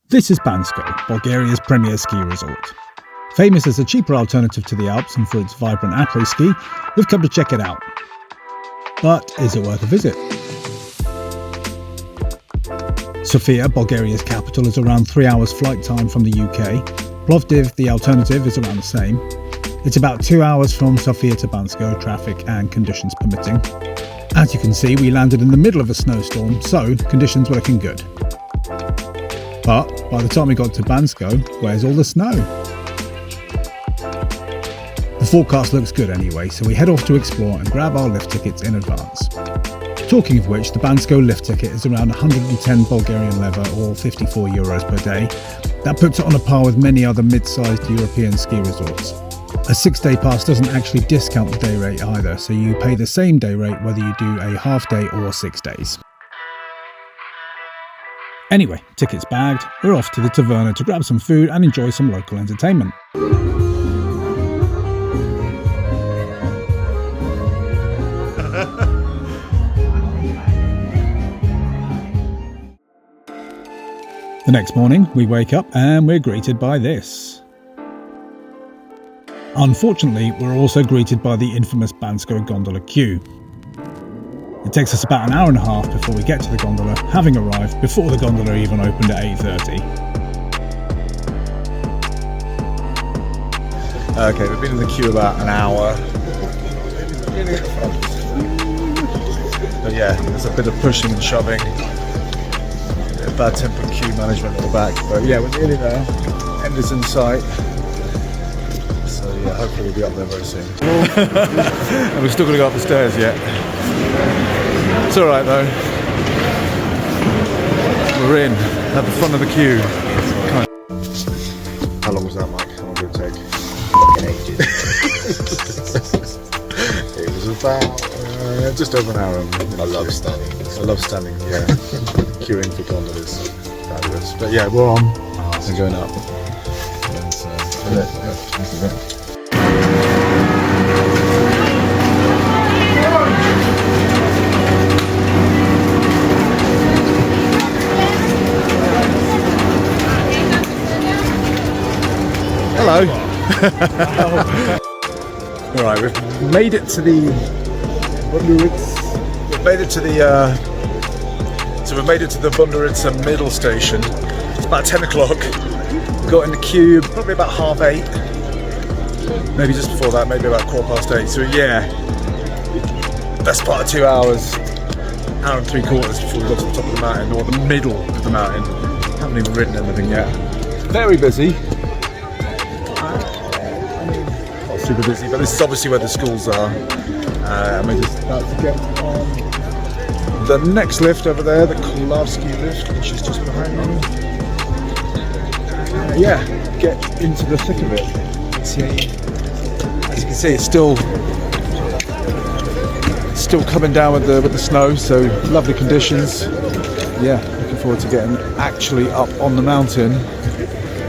This is Bansko, Bulgaria's premier ski resort. Famous as a cheaper alternative to the Alps and for its vibrant après-ski, we've come to check it out. But is it worth a visit? Sofia, Bulgaria's capital, is around 3 hours flight time from the UK. Plovdiv, the alternative, is around the same. It's about 2 hours from Sofia to Bansko, traffic and conditions permitting. As you can see, we landed in the middle of a snowstorm, so conditions were looking good. But by the time we got to Bansko, where's all the snow? The forecast looks good anyway, so we head off to explore and grab our lift tickets in advance. Talking of which, the Bansko lift ticket is around 110 Bulgarian leva or 54 euros per day. That puts it on a par with many other mid-sized European ski resorts. A 6-day pass doesn't actually discount the day rate either, so you pay the same day rate whether you do a half day or 6 days. Anyway, tickets bagged, we're off to the taverna to grab some food and enjoy some local entertainment. The next morning, we wake up and we're greeted by this. Unfortunately, we're also greeted by the infamous Bansko gondola queue. It takes us about an hour and a half before we get to the gondola, having arrived before the gondola even opened at 8:30. Okay, we've been in the queue about an hour. But yeah, there's a bit of pushing and shoving. Bad tempered queue management at the back. But yeah, we're nearly there. End is in sight. So yeah, hopefully we'll be up there very soon. And we're still going to go up the stairs yet. It's alright though. We're in at the front of the queue. How long was that, Mike? How long did it take? It was about just over an hour. I love standing. I love standing, yeah. Queuing for gondolas. Fabulous. But yeah, we're on. We're going up. Hello. Alright, we've made it to the Bundaritsa middle station. It's about 10 o'clock. We got in the queue probably about 8:30. Maybe just before that, maybe about 8:15. So yeah, that's part of 2 hours, hour and 3/4 before we got to the top of the mountain, or the middle of the mountain. Haven't even ridden anything yet. Very busy. Not super busy, but this is obviously where the schools are. And we're just about to get on the next lift over there, the Kolavsky lift, which is just behind me. Yeah, get into the thick of it. See, as you can see, it's still coming down with the snow, so lovely conditions. Yeah, looking forward to getting actually up on the mountain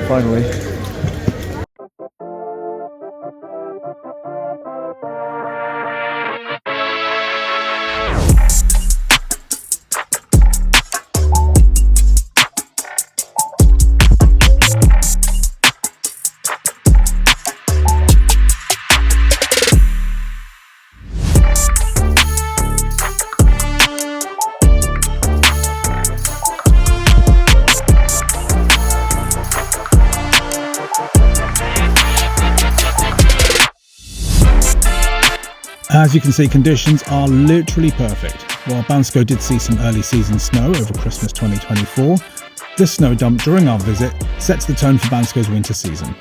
finally. As you can see, conditions are literally perfect. While Bansko did see some early season snow over Christmas 2024, this snow dump during our visit sets the tone for Bansko's winter season.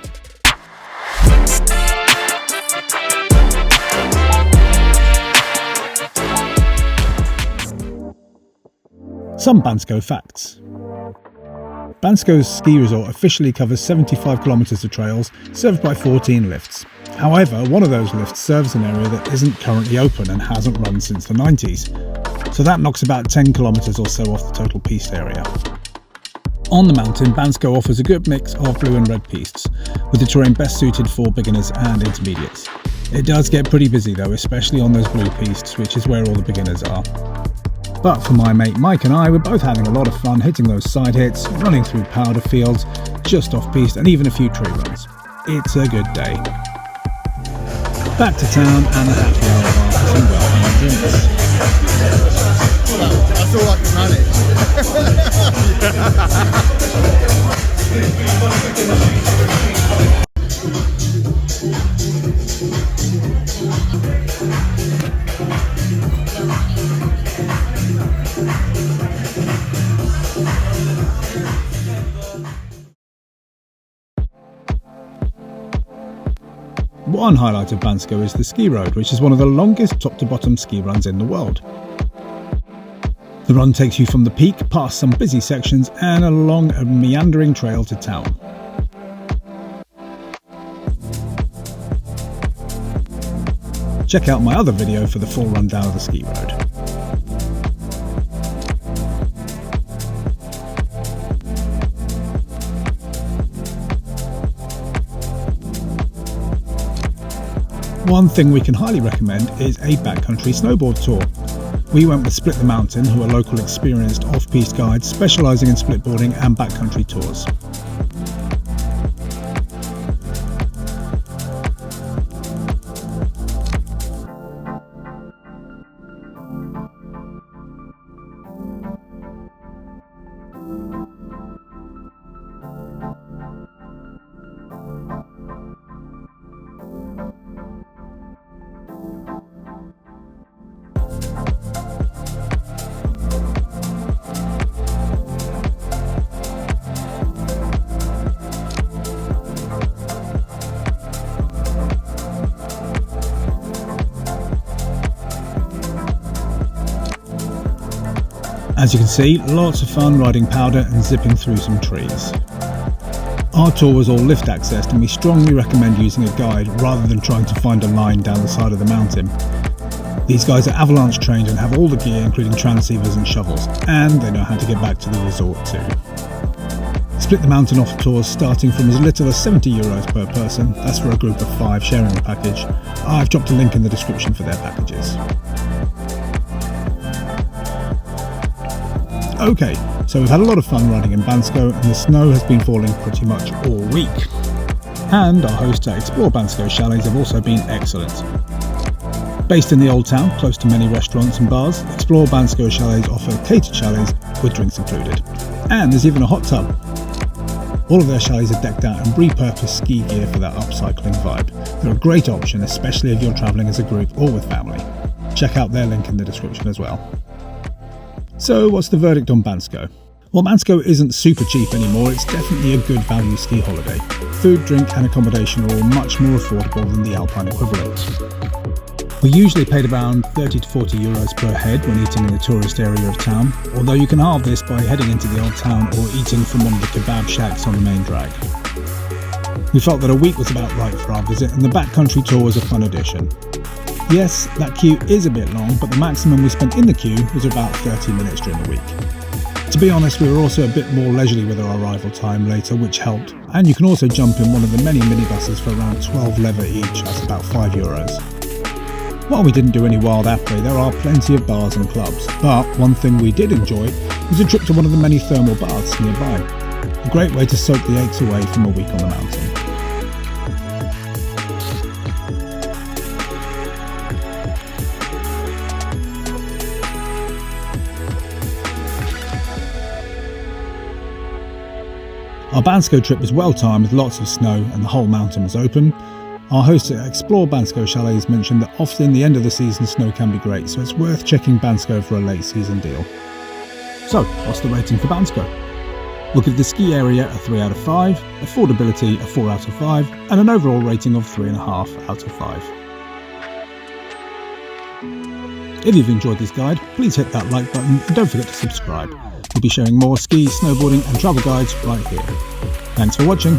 Some Bansko facts. Bansko's ski resort officially covers 75 kilometres of trails, served by 14 lifts. However, one of those lifts serves an area that isn't currently open and hasn't run since the 90s, so that knocks about 10 kilometres or so off the total piste area. On the mountain, Bansko offers a good mix of blue and red pistes, with the terrain best suited for beginners and intermediates. It does get pretty busy though, especially on those blue pistes, which is where all the beginners are. But for my mate Mike and I, we're both having a lot of fun hitting those side hits, running through powder fields, just off-piste, and even a few tree runs. It's a good day. Back to town and a happy hour after some well-made drinks. That's all I can One highlight of Bansko is the ski road, which is one of the longest top-to-bottom ski runs in the world. The run takes you from the peak, past some busy sections, and along a meandering trail to town. Check out my other video for the full rundown of the ski road. One thing we can highly recommend is a backcountry snowboard tour. We went with Split the Mountain, who are local experienced off-piste guides specialising in splitboarding and backcountry tours. As you can see, lots of fun riding powder and zipping through some trees. Our tour was all lift accessed, and we strongly recommend using a guide rather than trying to find a line down the side of the mountain. These guys are avalanche trained and have all the gear, including transceivers and shovels, and they know how to get back to the resort too. Split the Mountain offer tours starting from as little as €70 per person. That's for a group of 5 sharing the package. I've dropped a link in the description for their packages. Okay, so we've had a lot of fun riding in Bansko, and the snow has been falling pretty much all week. And our hosts at Explore Bansko Chalets have also been excellent. Based in the old town, close to many restaurants and bars, Explore Bansko Chalets offer catered chalets with drinks included. And there's even a hot tub. All of their chalets are decked out in repurposed ski gear for that upcycling vibe. They're a great option, especially if you're travelling as a group or with family. Check out their link in the description as well. So what's the verdict on Bansko? Well, Bansko isn't super cheap anymore, it's definitely a good value ski holiday. Food, drink and accommodation are all much more affordable than the Alpine equivalent. We usually paid around €30 to €40 per head when eating in the tourist area of town, although you can halve this by heading into the old town or eating from one of the kebab shacks on the main drag. We felt that a week was about right for our visit, and the backcountry tour was a fun addition. Yes, that queue is a bit long, but the maximum we spent in the queue was about 30 minutes during the week. To be honest, we were also a bit more leisurely with our arrival time later, which helped, and you can also jump in one of the many minibuses for around 12 lever each, that's about €5. While we didn't do any wild après, there are plenty of bars and clubs, but one thing we did enjoy was a trip to one of the many thermal baths nearby. A great way to soak the aches away from a week on the mountain. Our Bansko trip was well timed with lots of snow and the whole mountain was open. Our hosts at Explore Bansko Chalets mentioned that often the end of the season snow can be great, so it's worth checking Bansko for a late season deal. So, what's the rating for Bansko? We'll give the ski area a 3 out of 5, affordability a 4 out of 5, and an overall rating of 3.5 out of 5. If you've enjoyed this guide, please hit that like button and don't forget to subscribe. We'll be sharing more ski, snowboarding and travel guides right here. Thanks for watching.